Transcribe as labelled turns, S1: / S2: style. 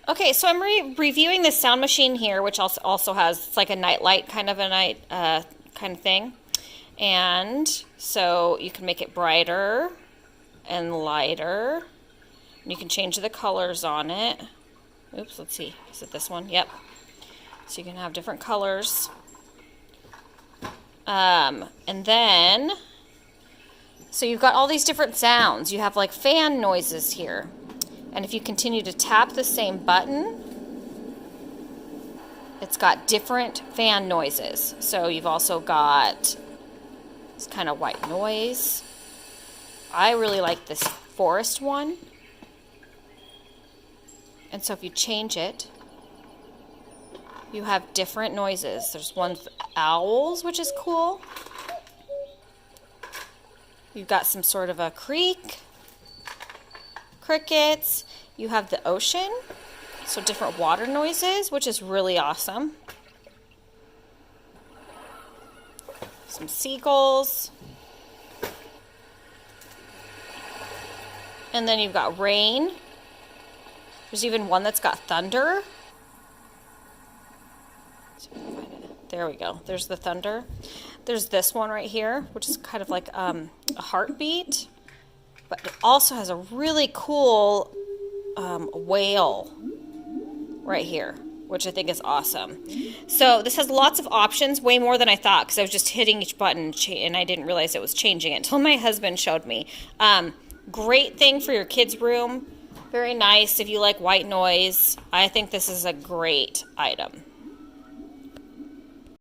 S1: Okay, so I'm reviewing this sound machine here, which also has, it's like a night light kind of a night kind of thing. And so you can make it brighter and lighter. And you can change the colors on it. Oops, let's see. Is it this one? Yep. So you can have different colors. And then, so you've got all these different sounds. You have like fan noises here. And if you continue to tap the same button, it's got different fan noises. So you've also got this kind of white noise. I really like this forest one. And so if you change it, you have different noises. There's one with owls, which is cool. You've got some sort of a creek, crickets. You have the ocean, so different water noises, which is really awesome. Some seagulls. And then you've got rain. There's even one that's got thunder. There we go. There's the thunder. There's this one right here, which is kind of like a heartbeat. But it also has a really cool whale right here, which I think is awesome. So this has lots of options, way more than I thought, because I was just hitting each button and I didn't realize it was changing it until my husband showed me. Great thing for your kids' room. Very nice if you like white noise. I think this is a great item.